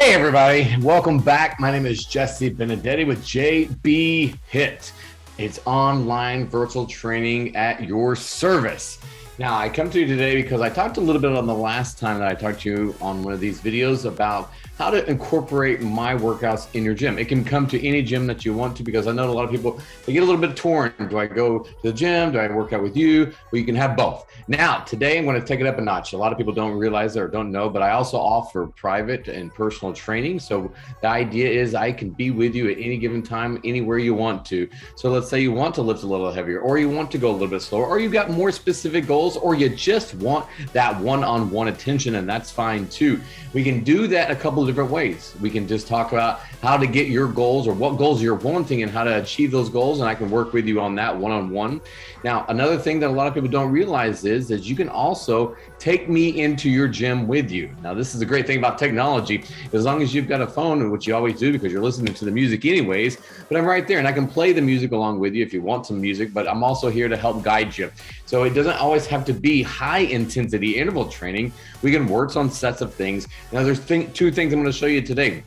Hey everybody, welcome back. My name is Jesse Benedetti with JB HIIT. It's online virtual training at your service. Now, I come to you today because I talked a little bit on the last time that I talked to you on one of these videos about how to incorporate my workouts in your gym. It can come to any gym that you want to, because I know a lot of people, they get a little bit torn. Do I go to the gym? Do I work out with you? Well, you can have both. Now, today I'm going to take it up a notch. A lot of people don't realize or don't know, but I also offer private and personal training. So the idea is I can be with you at any given time, anywhere you want to. So let's say you want to lift a little heavier, or you want to go a little bit slower, or you've got more specific goals, or you just want that one-on-one attention, and that's fine too. We can do that a couple of different ways. We can just talk about how to get your goals, or what goals you're wanting and how to achieve those goals, and I can work with you on that one-on-one. Now, another thing that a lot of people don't realize is you can also take me into your gym with you. Now, this is a great thing about technology. As long as you've got a phone, which you always do because you're listening to the music anyways, but I'm right there and I can play the music along with you if you want some music, but I'm also here to help guide you. So it doesn't always have to be high intensity interval training. We can work on sets of things. Now, there's two things I'm going to show you today.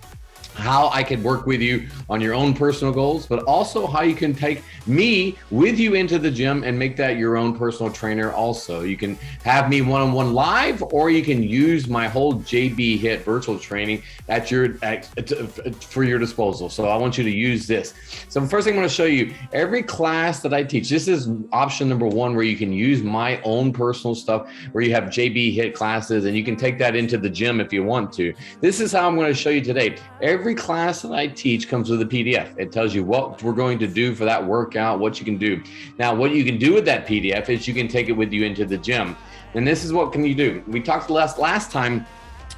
How I can work with you on your own personal goals, but also how you can take me with you into the gym and make that your own personal trainer also. You can have me one-on-one live, or you can use my whole JB HIIT virtual training for your disposal. So I want you to use this. So the first thing I'm going to show you, every class that I teach, this is option number one, where you can use my own personal stuff, where you have JB HIIT classes and you can take that into the gym if you want to. This is how I'm going to show you today. Every class that I teach comes with a PDF. It tells you what we're going to do for that workout, what you can do. Now, what you can do with that PDF is you can take it with you into the gym. And this is what can you do. We talked last time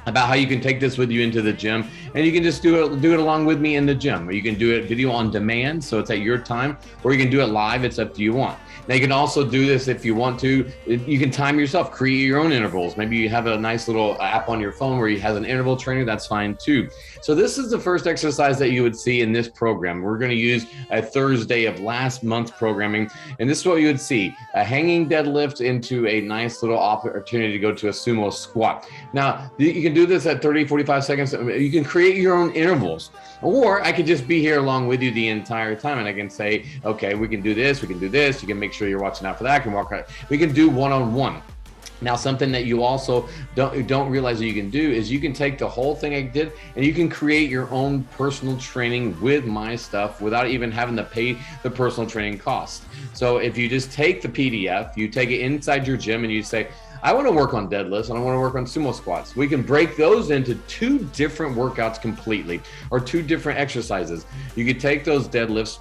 about how you can take this with you into the gym, and you can just do it along with me in the gym, or you can do it video on demand, so it's at your time, or you can do it live. It's up to you want. Now, you can also do this if you want to. You can time yourself, create your own intervals. Maybe you have a nice little app on your phone where you have an interval trainer. That's fine too. So this is the first exercise that you would see in this program. We're going to use a Thursday of last month's programming, and this is what you would see: a hanging deadlift into a nice little opportunity to go to a sumo squat. Now, you can do this at 30, 45 seconds. You can create your own intervals, or I could just be here along with you the entire time, and I can say, okay, we can do this, we can do this. You can make sure you're watching out for that. I can walk out. We can do one-on-one. Now, something that you also don't realize that you can do is you can take the whole thing I did and you can create your own personal training with my stuff without even having to pay the personal training cost. So if you just take the PDF, you take it inside your gym and you say, I want to work on deadlifts and I want to work on sumo squats. We can break those into two different workouts completely, or two different exercises. You could take those deadlifts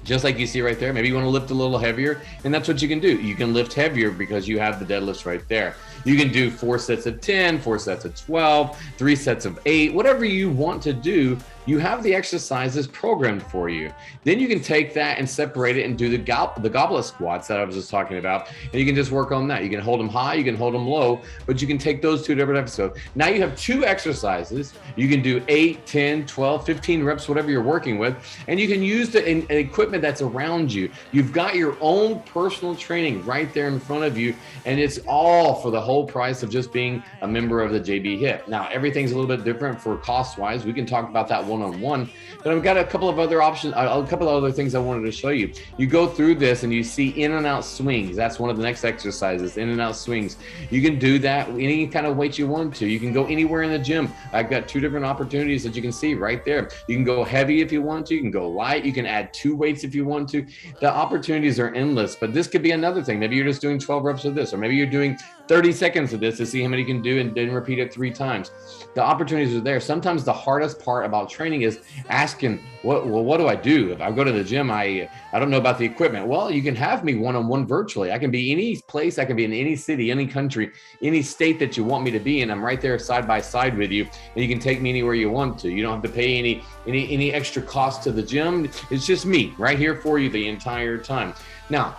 just like you see right there. Maybe you want to lift a little heavier, and that's what you can do. You can lift heavier because you have the deadlifts right there. You can do 4 sets of 10, 4 sets of 12, 3 sets of 8, whatever you want to do. You have the exercises programmed for you. Then you can take that and separate it and do the goblet squats that I was just talking about, and you can just work on that. You can hold them high, you can hold them low, but you can take those two different episodes. Now you have 2 exercises. You can do 8, 10, 12, 15 reps, whatever you're working with, and you can use the equipment that's around you. You've got your own personal training right there in front of you, and it's all for the whole price of just being a member of the JB HIIT. Now, everything's a little bit different for cost-wise. We can talk about that one-on-one, but I've got a couple of other options, a couple of other things I wanted to show you. You go through this and you see in and out swings. That's one of the next exercises, in and out swings. You can do that any kind of weight you want to. You can go anywhere in the gym. I've got 2 different opportunities that you can see right there. You can go heavy if you want to. You can go light. You can add 2 weights if you want to. The opportunities are endless, but this could be another thing. Maybe you're just doing 12 reps of this, or maybe you're doing 30 seconds of this to see how many you can do and then repeat it 3 times. The opportunities are there. Sometimes the hardest part about training is asking, what do I do? If I go to the gym, I don't know about the equipment. Well, you can have me one-on-one virtually. I can be any place. I can be in any city, any country, any state that you want me to be in. I'm right there side by side with you, and you can take me anywhere you want to. You don't have to pay any extra cost to the gym. It's just me right here for you the entire time. Now,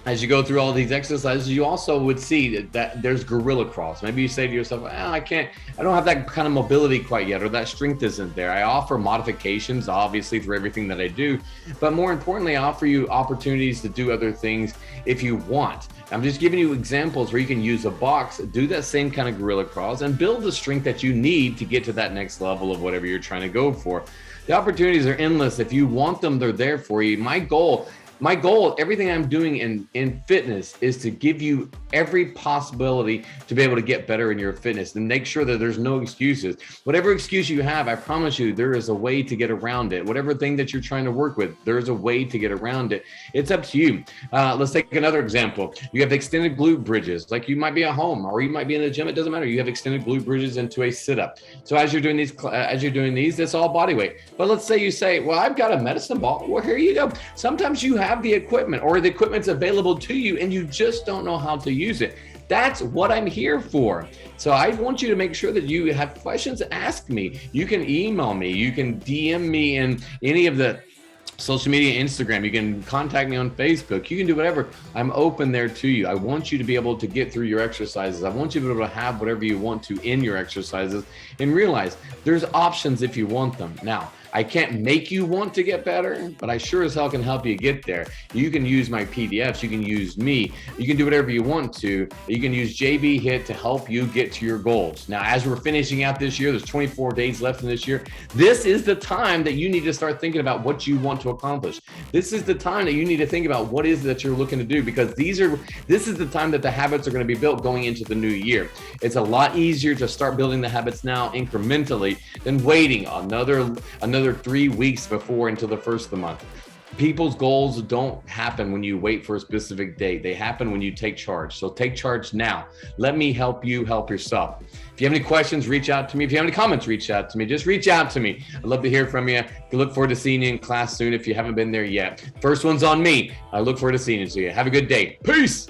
as you go through all these exercises, you also would see that there's gorilla crawls. Maybe you say to yourself, oh, I don't have that kind of mobility quite yet, or that strength isn't there. I offer modifications, obviously, through everything that I do, but more importantly, I offer you opportunities to do other things if you want. I'm just giving you examples where you can use a box, do that same kind of gorilla crawls, and build the strength that you need to get to that next level of whatever you're trying to go for. The opportunities are endless. If you want them, they're there for you. My goal, everything I'm doing in fitness is to give you every possibility to be able to get better in your fitness and make sure that there's no excuses. Whatever excuse you have, I promise you, there is a way to get around it. Whatever thing that you're trying to work with, there's a way to get around it. It's up to you. Let's take another example. You have extended glute bridges, like you might be at home or you might be in the gym. It doesn't matter. You have extended glute bridges into a sit-up. So as you're doing these, it's all body weight. But let's say you say, well, I've got a medicine ball. Well, here you go. Sometimes you have the equipment or the equipment's available to you and you just don't know how to use it. That's what I'm here for. So I want you to make sure that you have questions, ask me. You can email me, you can DM me in any of the social media, Instagram, you can contact me on Facebook, you can do whatever. I'm open there to you. I want you to be able to get through your exercises. I want you to be able to have whatever you want to in your exercises and realize there's options if you want them. Now, I can't make you want to get better, but I sure as hell can help you get there. You can use my PDFs, you can use me, you can do whatever you want to. You can use JB HIIT to help you get to your goals. Now, as we're finishing out this year, there's 24 days left in this year. This is the time that you need to start thinking about what you want to accomplish. This is the time that you need to think about what is it that you're looking to do, because this is the time that the habits are going to be built going into the new year. It's a lot easier to start building the habits now incrementally than waiting another 3 weeks before until the first of the month. People's goals don't happen when you wait for a specific date. They happen when you take charge. So take charge now. Let me help you help yourself. If you have any questions, reach out to me. If you have any comments, reach out to me. Just reach out to me. I'd love to hear from you. I look forward to seeing you in class soon if you haven't been there yet. First one's on me. I look forward to seeing you. So have a good day. Peace.